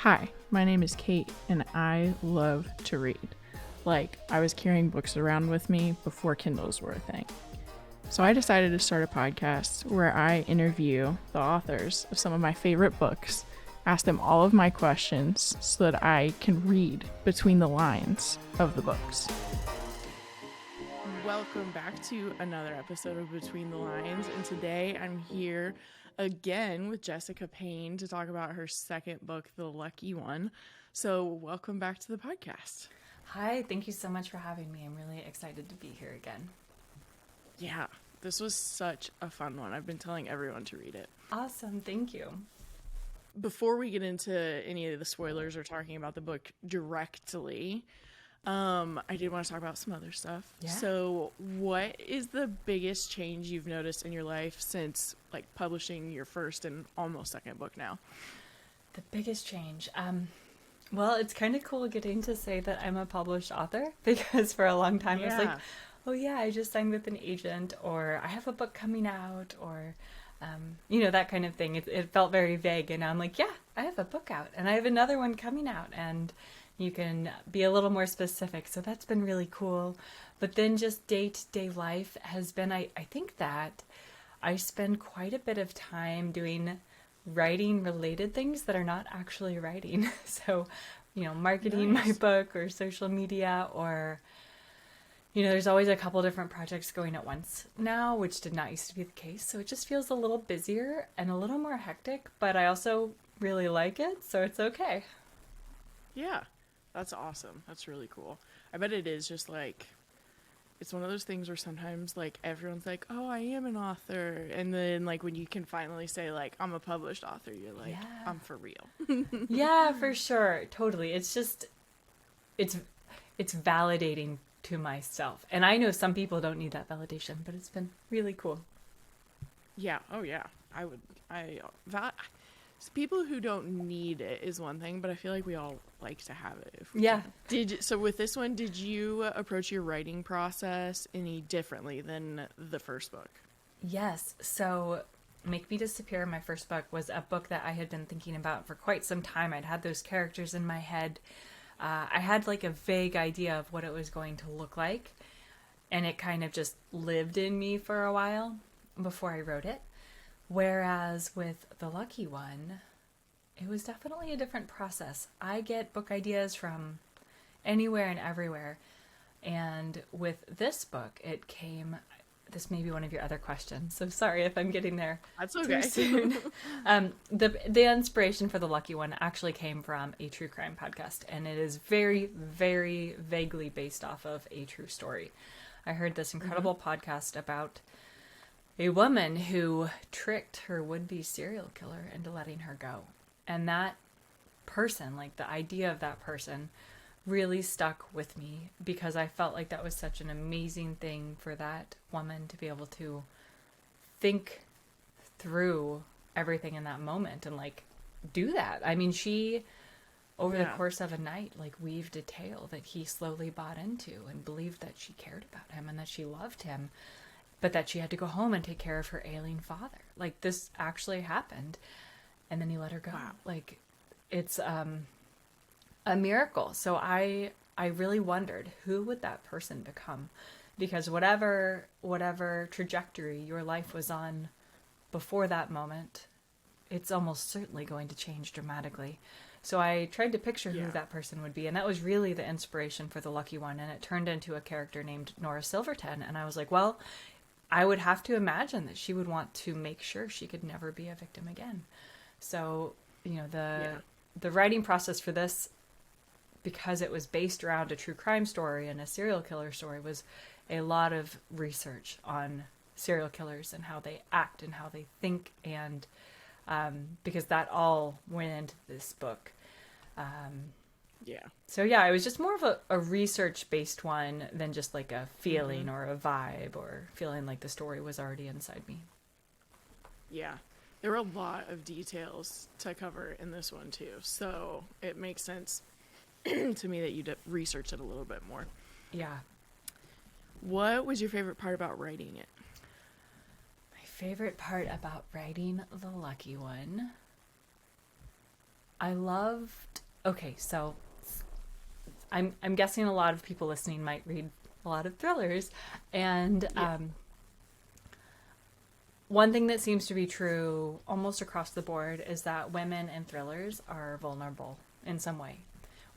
Hi, my name is Kate, and I love to read. Like, I was carrying books around with me before Kindles were a thing. So I decided to start a podcast where I interview the authors of some of my favorite books, ask them all of my questions so that I can read between the lines of the books. Welcome back to another episode of Between the Lines, and today I'm here again with Jessica Payne to talk about her second book, The Lucky One. So welcome back to the podcast. Hi, thank you so much for having me. I'm really excited to be here again. Yeah, this was such a fun one. I've been telling everyone to read it. Awesome, thank you. Before we get into any of the spoilers or talking about the book directly, I did want to talk about some other stuff. Yeah. So what is the biggest change you've noticed in your life since like publishing your first and almost second book now? The biggest change. Well, it's kind of cool getting to say that I'm a published author because for a long time I was like, oh yeah, I just signed with an agent, or I have a book coming out, or that kind of thing. It felt very vague, and now I'm like, yeah, I have a book out and I have another one coming out, and you can be a little more specific. So that's been really cool. But then just day-to-day life has been, I think that I spend quite a bit of time doing writing related things that are not actually writing. So, marketing my book or social media, or, there's always a couple different projects going at once now, which did not used to be the case. So it just feels a little busier and a little more hectic, but I also really like it. So it's okay. Yeah. That's awesome. That's really cool. I bet it is just like, it's one of those things where sometimes like everyone's like, oh, I am an author. And then like when you can finally say like, I'm a published author, you're like, yeah. I'm for real. Yeah, for sure. Totally. It's just, it's validating to myself. And I know some people don't need that validation, but it's been really cool. Yeah. Oh yeah. People who don't need it is one thing, but I feel like we all like to have it. Yeah. So with this one, did you approach your writing process any differently than the first book? Yes. So Make Me Disappear, my first book, was a book that I had been thinking about for quite some time. I'd had those characters in my head. I had like a vague idea of what it was going to look like, and it kind of just lived in me for a while before I wrote it. Whereas with The Lucky One, it was definitely a different process. I get book ideas from anywhere and everywhere. And with this book, it came... This may be one of your other questions, so sorry if I'm getting there That's okay. too soon. The inspiration for The Lucky One actually came from a true crime podcast, and it is very, very vaguely based off of a true story. I heard this incredible podcast about a woman who tricked her would-be serial killer into letting her go. And that person, like the idea of that person, really stuck with me because I felt like that was such an amazing thing for that woman to be able to think through everything in that moment and like do that. I mean, she, over the course of a night, like weaved a tale that he slowly bought into and believed that she cared about him and that she loved him, but that she had to go home and take care of her ailing father. Like, this actually happened. And then he let her go. Wow. Like, it's a miracle. So I really wondered, who would that person become? Because whatever trajectory your life was on before that moment, it's almost certainly going to change dramatically. So I tried to picture who that person would be. And that was really the inspiration for The Lucky One. And it turned into a character named Noras Silverton. And I was like, well, I would have to imagine that she would want to make sure she could never be a victim again. So, the writing process for this, because it was based around a true crime story and a serial killer story, was a lot of research on serial killers and how they act and how they think, and because that all went into this book. So it was just more of a research-based one than just like a feeling or a vibe or feeling like the story was already inside me. Yeah. There were a lot of details to cover in this one too. So it makes sense to me that you researched it a little bit more. Yeah. What was your favorite part about writing it? My favorite part about writing The Lucky One, I loved. Okay, so I'm guessing a lot of people listening might read a lot of thrillers, and one thing that seems to be true almost across the board is that women in thrillers are vulnerable in some way,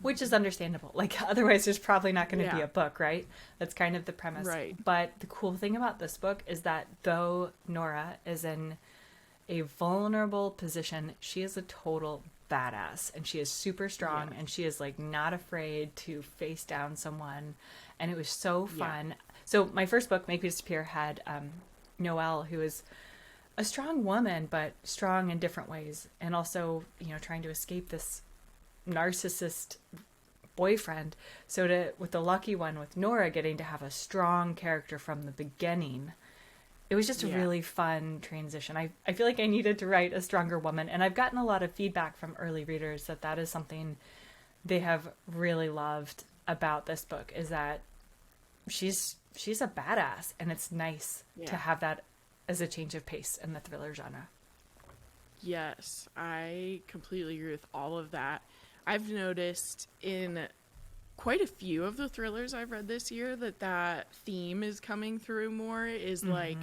which is understandable. Like, otherwise there's probably not going to be a book, right? That's kind of the premise. Right. But the cool thing about this book is that though Nora is in a vulnerable position, she is a total badass, and she is super strong, and she is like not afraid to face down someone, and it was so fun. So my first book, Make Me Disappear, had Noelle, who is a strong woman, but strong in different ways, and also, you know, trying to escape this narcissist boyfriend. So with the Lucky One, with Nora getting to have a strong character from the beginning, it was just a really fun transition. I feel like I needed to write a stronger woman, and I've gotten a lot of feedback from early readers that is something they have really loved about this book, is that she's a badass, and it's nice to have that as a change of pace in the thriller genre. Yes, I completely agree with all of that. I've noticed in quite a few of the thrillers I've read this year that theme is coming through more, is like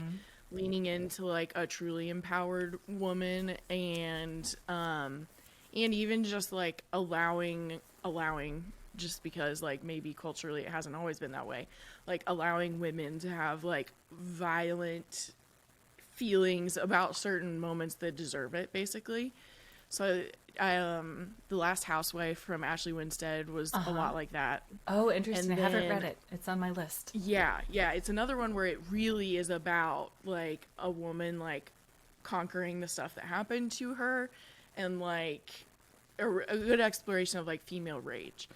leaning into like a truly empowered woman, and even just like allowing just because like maybe culturally it hasn't always been that way, like allowing women to have like violent feelings about certain moments that deserve it, basically. So The Last Housewife from Ashley Winstead was a lot like that. Oh, interesting. And I haven't read it. It's on my list. Yeah, it's another one where it really is about like a woman like conquering the stuff that happened to her, and like a good exploration of like female rage.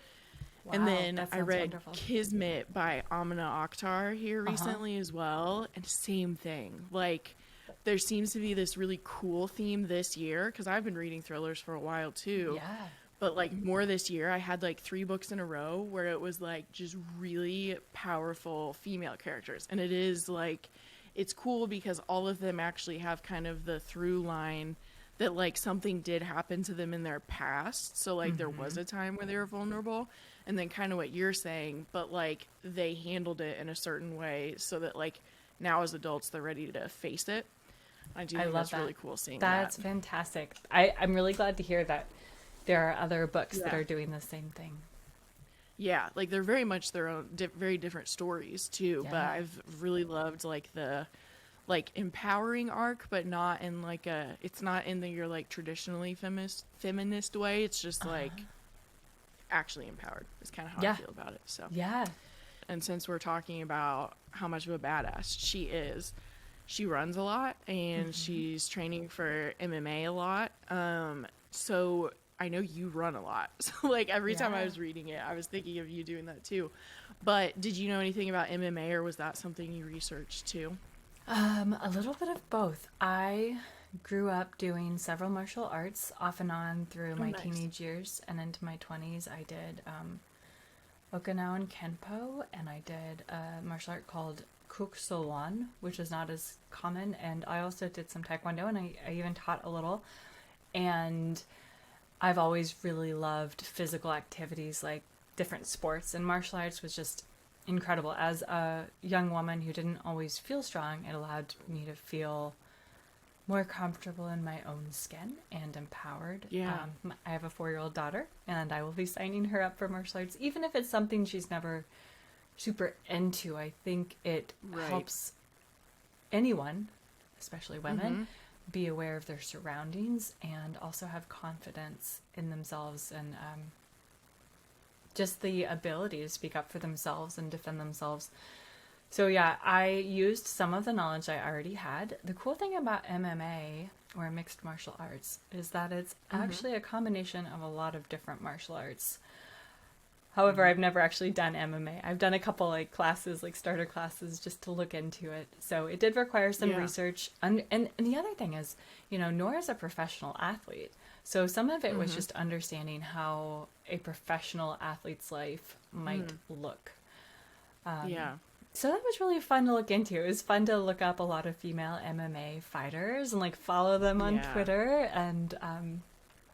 Wow, and then I read wonderful. Kismet by Amina Akhtar here recently as well, and same thing. Like, there seems to be this really cool theme this year, because I've been reading thrillers for a while too. Yeah. But like more this year, I had like 3 books in a row where it was like just really powerful female characters. And it is like, it's cool because all of them actually have kind of the through line that like something did happen to them in their past. So like there was a time where they were vulnerable, and then kind of what you're saying, but like they handled it in a certain way so that like now as adults they're ready to face it. I do think that's really cool seeing that. That's fantastic. I'm really glad to hear that there are other books that are doing the same thing. Yeah, like they're very much their own very different stories too, but I've really loved like the like empowering arc, but not in like it's not in the your like traditionally feminist way. It's just like actually empowered is kind of how I feel about it. So and since we're talking about how much of a badass she is, she runs a lot, and she's training for MMA a lot. So I know you run a lot. So like every time I was reading it, I was thinking of you doing that too. But did you know anything about MMA, or was that something you researched too? A little bit of both. I grew up doing several martial arts off and on through my teenage years and into my 20s. I did Okinawan Kenpo, and I did a martial art called Kuk Solan, which is not as common, and I also did some Taekwondo, and I even taught a little. And I've always really loved physical activities, like different sports, and martial arts was just incredible. As a young woman who didn't always feel strong, it allowed me to feel more comfortable in my own skin and empowered. I have a 4-year-old daughter, and I will be signing her up for martial arts, even if it's something she's never super into. I think it helps anyone, especially women, be aware of their surroundings and also have confidence in themselves, and just the ability to speak up for themselves and defend themselves. So yeah, I used some of the knowledge I already had. The cool thing about MMA, or mixed martial arts, is that it's actually a combination of a lot of different martial arts. However, I've never actually done MMA. I've done a couple like classes, like starter classes, just to look into it. So it did require some research. And the other thing is, you know, Nora's a professional athlete. So some of it was just understanding how a professional athlete's life might look. So that was really fun to look into. It was fun to look up a lot of female MMA fighters and like follow them on Twitter. And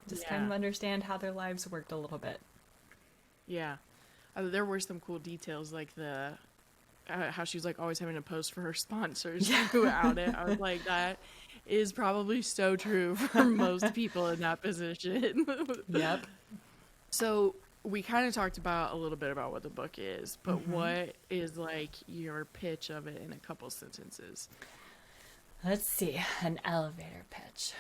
just kind of understand how their lives worked a little bit. Yeah. There were some cool details, like the how she was like always having to post for her sponsors throughout it. I was like, that is probably so true for most people in that position. Yep. So we kind of talked about a little bit about what the book is, but what is like your pitch of it in a couple sentences? Let's see, an elevator pitch.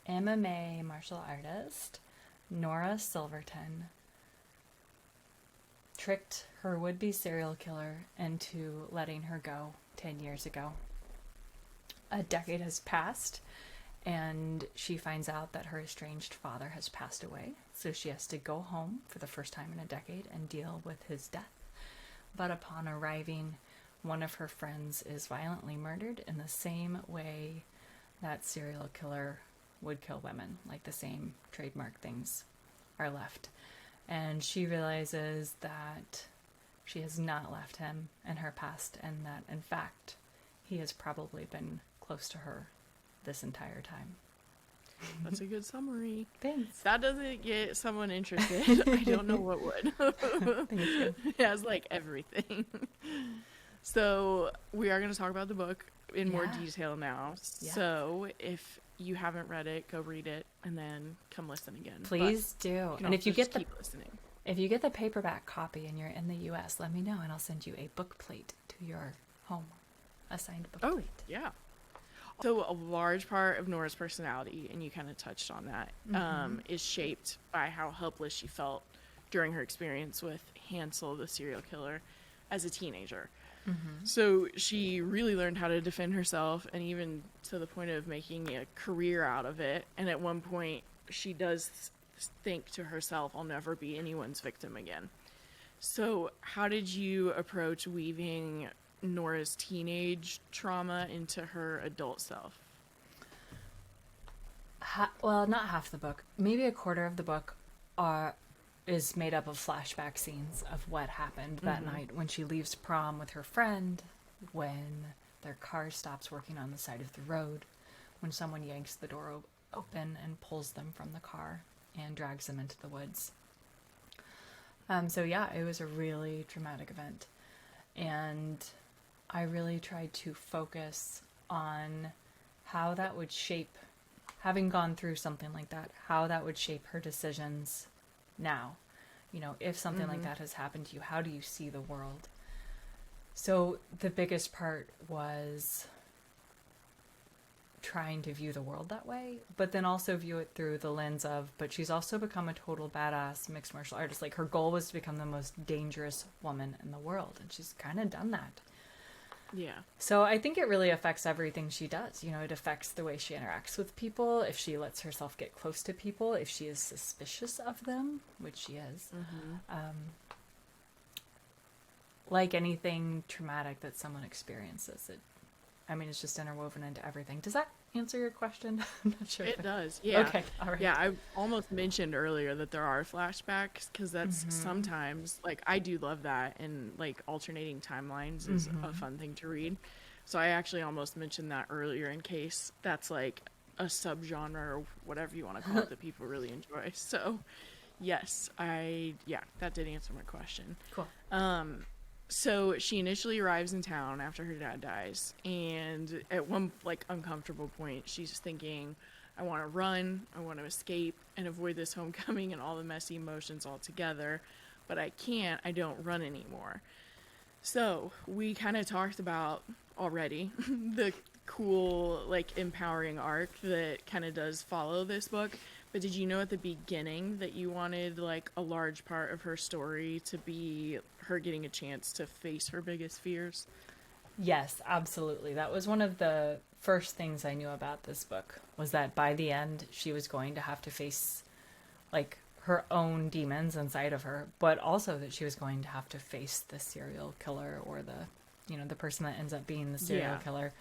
MMA martial artist Nora Silverton tricked her would-be serial killer into letting her go 10 years ago. A decade has passed, and she finds out that her estranged father has passed away, so she has to go home for the first time in a decade and deal with his death. But upon arriving, one of her friends is violently murdered in the same way that serial killer would kill women, like the same trademark things are left. And she realizes that she has not left him in her past, and that, in fact, he has probably been close to her this entire time. That's a good summary. Thanks. If that doesn't get someone interested, I don't know what would. Thank you. It has like everything. So we are going to talk about the book in more detail now. Yeah. So if you haven't read it, go read it and then come listen again. Please do. And And if you get keep listening. If you get the paperback copy and you're in the US, let me know and I'll send you a book plate to your home. A signed book plate. Yeah. So a large part of Nora's personality, and you kind of touched on that, is shaped by how helpless she felt during her experience with Hansel, the serial killer, as a teenager. So she really learned how to defend herself, and even to the point of making a career out of it. And at one point, she does think to herself, I'll never be anyone's victim again. So how did you approach weaving Nora's teenage trauma into her adult self? Well, not half the book. Maybe a quarter of the book is made up of flashback scenes of what happened that night when she leaves prom with her friend, when their car stops working on the side of the road, when someone yanks the door open and pulls them from the car and drags them into the woods. So yeah, it was a really traumatic event. And I really tried to focus on how that would shape, having gone through something like that, how that would shape her decisions now. You know, if something like that has happened to you, how do you see the world? So the biggest part was trying to view the world that way, but then also view it through the lens of, but she's also become a total badass mixed martial artist. Like, her goal was to become the most dangerous woman in the world, and she's kind of done that. Yeah. So I think it really affects everything she does. You know, it affects the way she interacts with people, if she lets herself get close to people, if she is suspicious of them, which she is. Like anything traumatic that someone experiences, it's just interwoven into everything. Does that answer your question? I'm not sure. It does. Yeah. Okay. All right. Yeah, I almost mentioned earlier that there are flashbacks, because that's sometimes, like, I do love that, and like alternating timelines is a fun thing to read. So I actually almost mentioned that earlier in case that's like a subgenre or whatever you want to call it that people really enjoy. So yes, that did answer my question. Cool. So she initially arrives in town after her dad dies, and at one like uncomfortable point, she's thinking, I want to run, I want to escape and avoid this homecoming and all the messy emotions altogether, but I can't, I don't run anymore. So we kind of talked about already the cool, like, empowering arc that kind of does follow this book. But did you know at the beginning that you wanted, like, a large part of her story to be her getting a chance to face her biggest fears? Yes, absolutely. That was one of the first things I knew about this book, was that by the end, she was going to have to face, like, her own demons inside of her, but also that she was going to have to face the serial killer, or the person that ends up being the serial killer,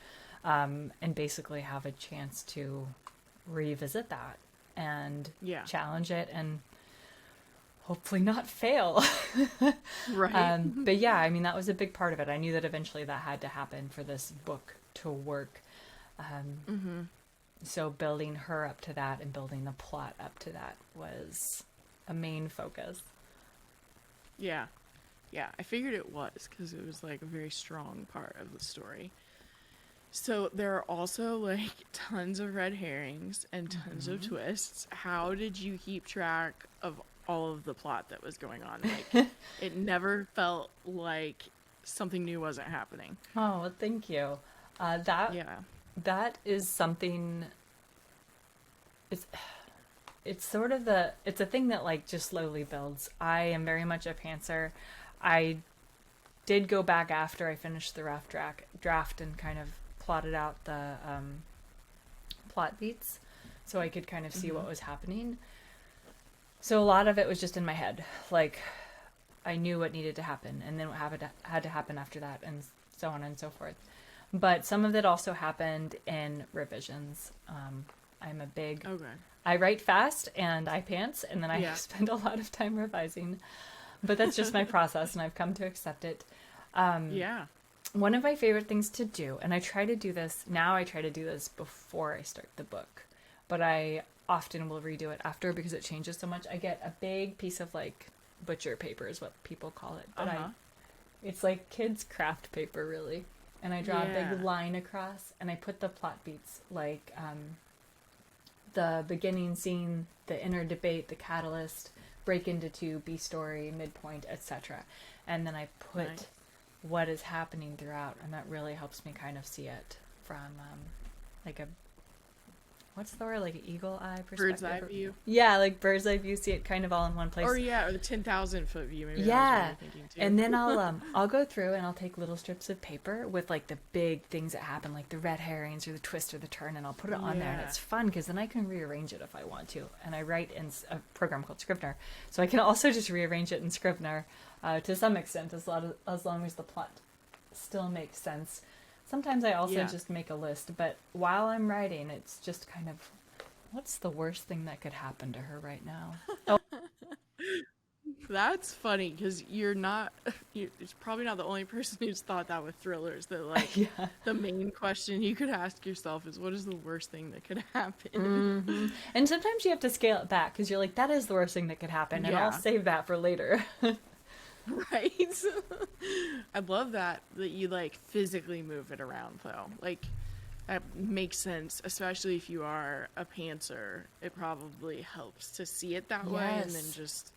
and basically have a chance to revisit that and challenge it and hopefully not fail. Right. But yeah, I mean, that was a big part of it. I knew that eventually that had to happen for this book to work. So building her up to that and building the plot up to that was a main focus. Yeah. Yeah, I figured it was because it was like a very strong part of the story. So there are also like tons of red herrings and tons of twists. How did you keep track of all of the plot that was going on? Like it never felt like something new wasn't happening. Oh, well, thank you. Yeah. That is something. It's sort of it's a thing that like just slowly builds. I am very much a pantser. I did go back after I finished the rough draft and kind of plotted out the plot beats so I could kind of see what was happening. So a lot of it was just in my head. Like I knew what needed to happen and then what had to happen after that and so on and so forth. But some of it also happened in revisions. I'm a big... Okay. I write fast and I pants and then I spend a lot of time revising. But that's just my process and I've come to accept it. One of my favorite things to do, and I try to do this before I start the book, but I often will redo it after because it changes so much. I get a big piece of like butcher paper is what people call it, but it's like kids' craft paper really. And I draw a big line across and I put the plot beats like the beginning scene, the inner debate, the catalyst, break into two, B story, midpoint, etc. And then I put what is happening throughout, and that really helps me kind of see it from like a what's the word, like an eagle eye perspective? Bird's eye view. Yeah, like bird's eye view, see it kind of all in one place. Or the 10,000 foot view. Maybe yeah, that's what I'm thinking too. And then I'll go through and I'll take little strips of paper with like the big things that happen, like the red herrings or the twist or the turn, and I'll put it on there, and it's fun because then I can rearrange it if I want to. And I write in a program called Scrivener, so I can also just rearrange it in Scrivener to some extent, as long as the plot still makes sense. Sometimes I also just make a list, but while I'm writing, it's just kind of, what's the worst thing that could happen to her right now? Oh. That's funny because it's probably not the only person who's thought that with thrillers, that like the main question you could ask yourself is, what is the worst thing that could happen? Mm-hmm. And sometimes you have to scale it back because you're like, that is the worst thing that could happen, and I'll save that for later. Right. I love that you like physically move it around though. Like that makes sense, especially if you are a pantser. It probably helps to see it that way and then just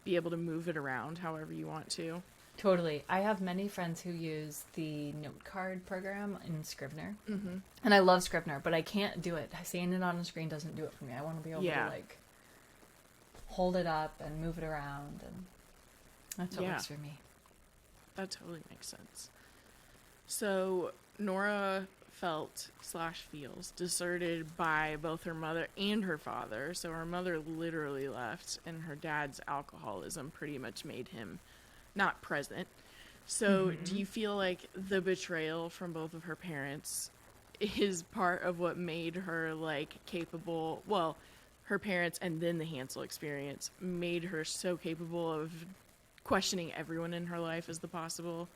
be able to move it around however you want to. Totally. I have many friends who use the note card program in Scrivener. Mm-hmm. And I love Scrivener, but I can't do it. Seeing it on the screen doesn't do it for me. I want to be able to like hold it up and move it around, and that's what works for me. That totally makes sense. So Nora feels deserted by both her mother and her father. So her mother literally left, and her dad's alcoholism pretty much made him not present. So do you feel like the betrayal from both of her parents is part of what made her like capable? Well, her parents and then the Hansel experience made her so capable of questioning everyone in her life as the possible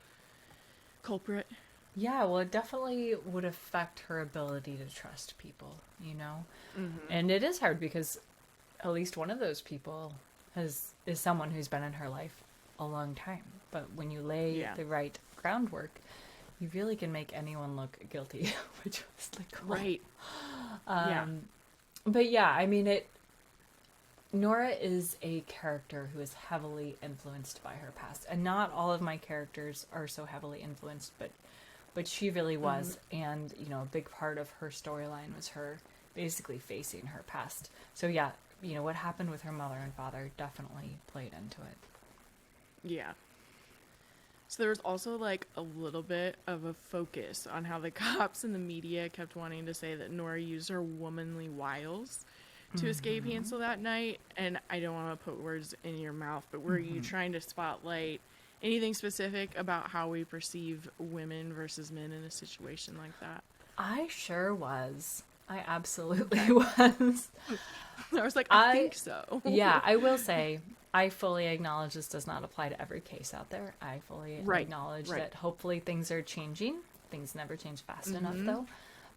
culprit. Yeah, well, it definitely would affect her ability to trust people, you know? Mm-hmm. And it is hard because at least one of those people is someone who's been in her life a long time. But when you lay the right groundwork, you really can make anyone look guilty, which was the goal. Right. But yeah, I mean, Nora is a character who is heavily influenced by her past. And not all of my characters are so heavily influenced, but she really was. Mm-hmm. And, you know, a big part of her storyline was her basically facing her past. So yeah, you know, what happened with her mother and father definitely played into it. Yeah. So there was also like a little bit of a focus on how the cops and the media kept wanting to say that Nora used her womanly wiles to escape Hansel that night. And I don't want to put words in your mouth, but were you trying to spotlight anything specific about how we perceive women versus men in a situation like that? I sure was. I absolutely was. I was like, I think so. Yeah, I will say, I fully acknowledge this does not apply to every case out there. I fully acknowledge that hopefully things are changing. Things never change fast enough, though.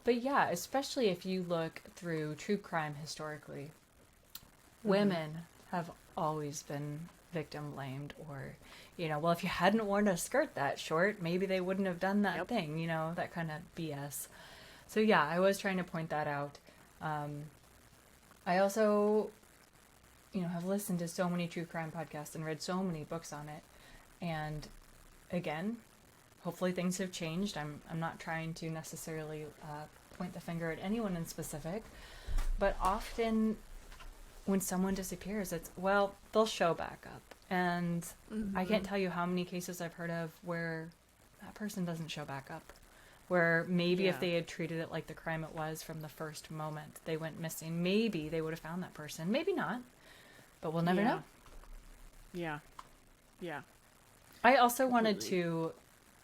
But yeah, especially if you look through true crime historically, women have always been victim blamed, or, well, if you hadn't worn a skirt that short, maybe they wouldn't have done that thing, that kind of BS. So yeah, I was trying to point that out. I also, have listened to so many true crime podcasts and read so many books on it. And again, hopefully things have changed. I'm not trying to necessarily point the finger at anyone in specific, but often when someone disappears, they'll show back up. And I can't tell you how many cases I've heard of where that person doesn't show back up. Where maybe if they had treated it like the crime it was from the first moment they went missing, maybe they would have found that person. Maybe not, but we'll never know. Yeah. Yeah. I also wanted to,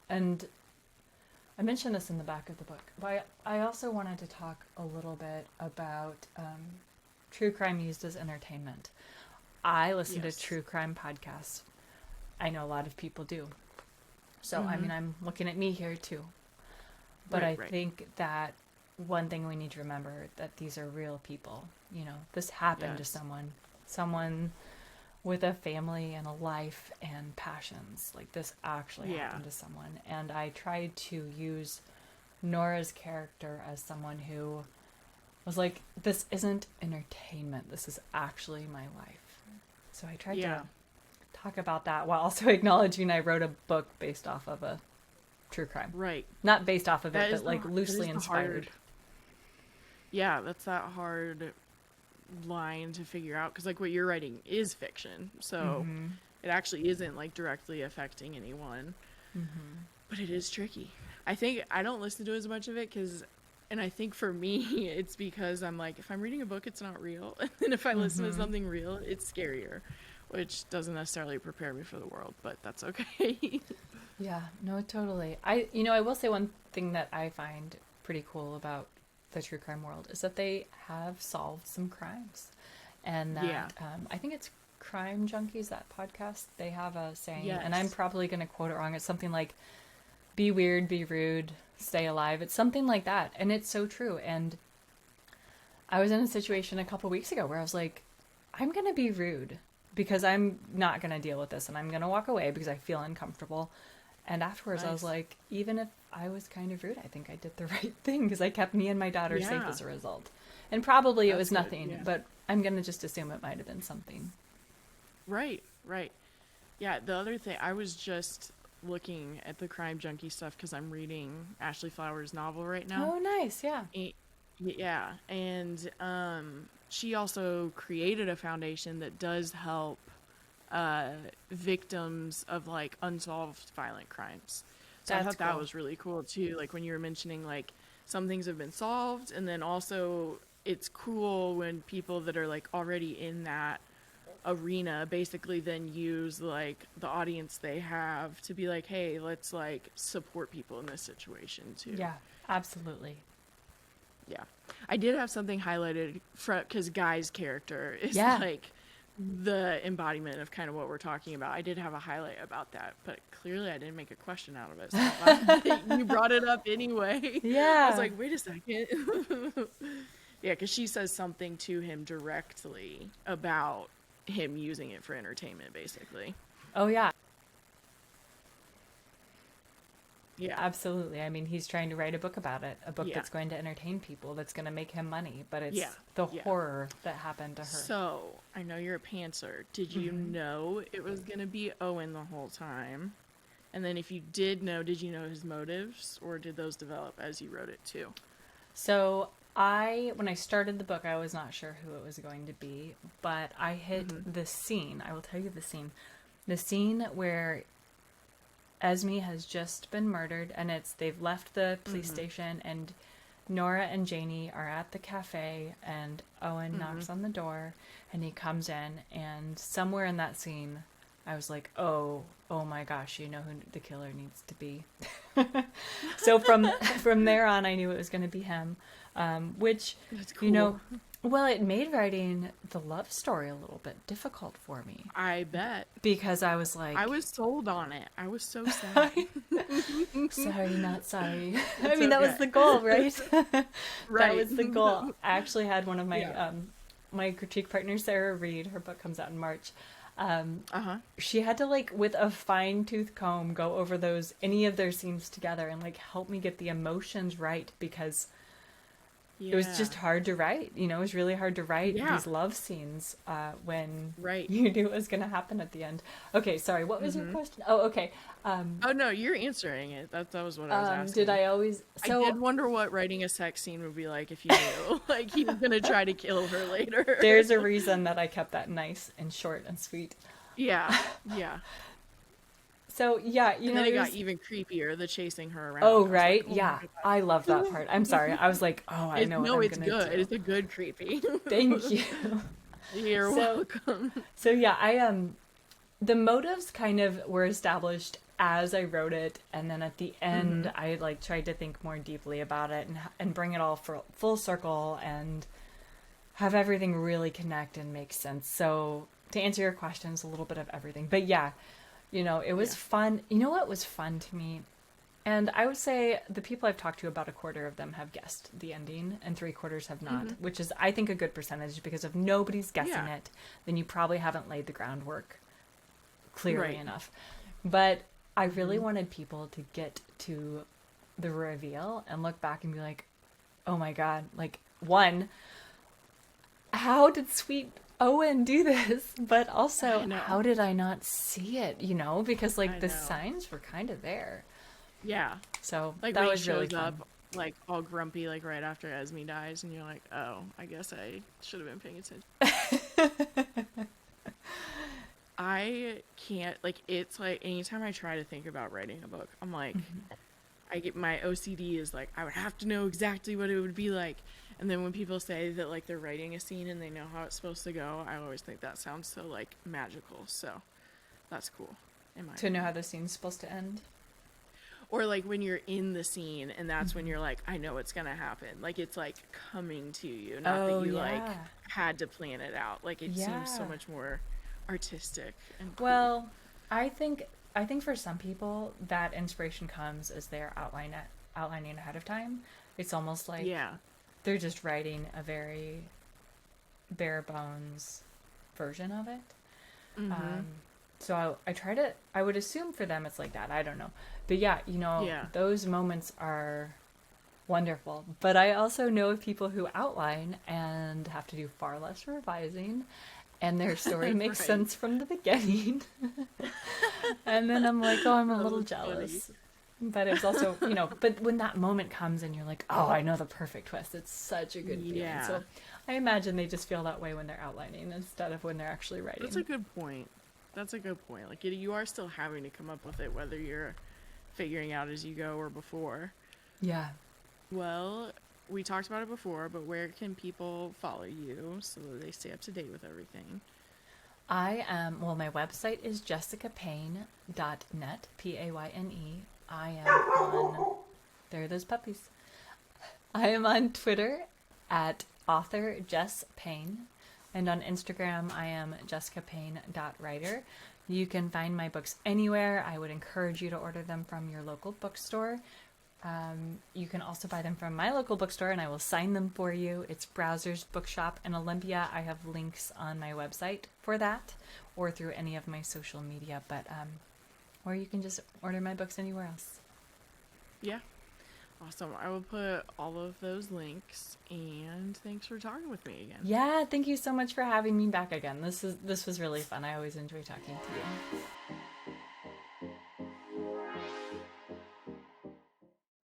and I mentioned this in the back of the book, but I also wanted to talk a little bit about true crime used as entertainment. I listen to true crime podcasts. I know a lot of people do. So, I'm looking at me here too. But I think that one thing we need to remember, that these are real people. This happened to someone with a family and a life and passions. Like, this actually happened to someone. And I tried to use Nora's character as someone who was like, this isn't entertainment. This is actually my life. So I tried to talk about that while also acknowledging I wrote a book based off of a true crime. Right. Not based off of it, but like loosely inspired. Yeah, that's that hard line to figure out, because like what you're writing is fiction, so it actually isn't like directly affecting anyone. But it is tricky. I think I don't listen to as much of it and I think for me it's because I'm like, if I'm reading a book, it's not real, and then if I listen to something real, it's scarier, which doesn't necessarily prepare me for the world, but that's okay. Yeah, no, totally. I will say one thing that I find pretty cool about the true crime world is that they have solved some crimes. And that, I think it's Crime Junkies, that podcast, they have a saying, and I'm probably going to quote it wrong. It's something like, be weird, be rude, stay alive. It's something like that. And it's so true. And I was in a situation a couple weeks ago where I was like, I'm going to be rude because I'm not going to deal with this, and I'm going to walk away because I feel uncomfortable. And afterwards, I was like, even if I was kind of rude, I think I did the right thing, because I kept me and my daughter safe as a result. And probably it was nothing, but I'm going to just assume it might have been something. Right. Yeah, the other thing, I was just looking at the Crime Junkie stuff because I'm reading Ashley Flower's novel right now. Oh, nice, yeah. And she also created a foundation that does help victims of like unsolved violent crimes. So I thought that was really cool too, like when you were mentioning like some things have been solved, and then also it's cool when people that are like already in that arena basically then use like the audience they have to be like, hey, let's like support people in this situation too. Yeah, absolutely. Yeah, I did have something highlighted because Guy's character is like the embodiment of kind of what we're talking about. I did have a highlight about that, but clearly I didn't make a question out of it, so I'm glad that you brought it up anyway. I was like, wait a second. Because she says something to him directly about him using it for entertainment, basically. Oh yeah, absolutely. I mean, he's trying to write a book about it, a book that's going to entertain people, that's going to make him money, but it's the horror that happened to her. So I know you're a pantser. Did you know it was going to be Owen the whole time? And then if you did know his motives, or did those develop as you wrote it too? So when I started the book, I was not sure who it was going to be, but I hit the scene. I will tell you the scene. The scene where Esme has just been murdered, and they've left the police station, and Nora and Janie are at the cafe, and Owen knocks on the door, and he comes in, and somewhere in that scene, I was like, oh my gosh, you know who the killer needs to be. So from there on, I knew it was going to be him, which, That's cool. you know, well, it made writing the love story a little bit difficult for me. I bet. Because I was like... I was sold on it. I was so sad. Sorry, not sorry. I mean, that was the goal, right? Right. That was the goal. I actually had one of my my critique partner, Sarah Reed, her book comes out in March. She had to, like, with a fine-tooth comb, go over any of their scenes together and, like, help me get the emotions right, because it was just hard to write. You know, it was really hard to write these love scenes when you knew what was going to happen at the end. Okay, sorry, what was your question? Oh, okay. Oh, no, you're answering it. That was what I was asking. Did I always... I did wonder what writing a sex scene would be like if you knew. Like, he was going to try to kill her later. There's a reason that I kept that nice and short and sweet. Yeah. So, yeah, you know... And then it got even creepier, the chasing her around. Oh, right? Like, yeah. I love that part. I'm sorry. I was like, oh, I know what I'm going to do. No, it's good. It's a good creepy. Thank you. You're welcome. So, yeah, the motives kind of were established as I wrote it, and then at the end, I, like, tried to think more deeply about it and bring it all full circle and have everything really connect and make sense. So, to answer your questions, a little bit of everything. But, yeah... You know, it was fun. You know what was fun to me? And I would say the people I've talked to, about a quarter of them have guessed the ending and 3/4 have not, which is, I think, a good percentage, because if nobody's guessing it, then you probably haven't laid the groundwork clearly enough. But I really wanted people to get to the reveal and look back and be like, oh my God, like, one, how did Sweet Owen do this? But also, how did I not see it, you know? Because, like, the signs were kind of there. Yeah. So, like, that Ray was really shows fun. up, like, all grumpy, like, right after Esme dies, and you're like, oh, I guess I should have been paying attention. I can't, like, it's like, anytime I try to think about writing a book, I'm like, I get, my OCD is like, I would have to know exactly what it would be like. And then when people say that, like, they're writing a scene and they know how it's supposed to go, I always think that sounds so, like, magical. So that's cool. To know how the scene's supposed to end? Or, like, when you're in the scene and that's when you're like, I know it's going to happen. Like, it's, like, coming to you. Not that you, like, had to plan it out. Like, it seems so much more artistic and cool. Well, I think for some people that inspiration comes as they're outlining ahead of time. It's almost like they're just writing a very bare bones version of it. So I would assume for them it's like that. I don't know. But yeah, you know, those moments are wonderful. But I also know of people who outline and have to do far less revising, and their story makes sense from the beginning. And then I'm like, oh, I'm a little jealous. Funny. But it's also, you know, but when that moment comes and you're like, oh, I know the perfect twist, it's such a good feeling. So I imagine they just feel that way when they're outlining instead of when they're actually writing. That's a good point. Like, you are still having to come up with it, whether you're figuring out as you go or before. Yeah. Well, we talked about it before, but where can people follow you so that they stay up to date with everything? My website is jessicapayne.net, Payne. I am on, there are those puppies. I am on Twitter at author Jess Payne, and on Instagram I am jessicapayne.writer. You can find my books anywhere. I would encourage you to order them from your local bookstore. You can also buy them from my local bookstore and I will sign them for you. It's Browser's Bookshop in Olympia. I have links on my website for that or through any of my social media, but or you can just order my books anywhere else. Yeah. Awesome. I will put all of those links, and thanks for talking with me again. Yeah, thank you so much for having me back again. This was really fun. I always enjoy talking to you.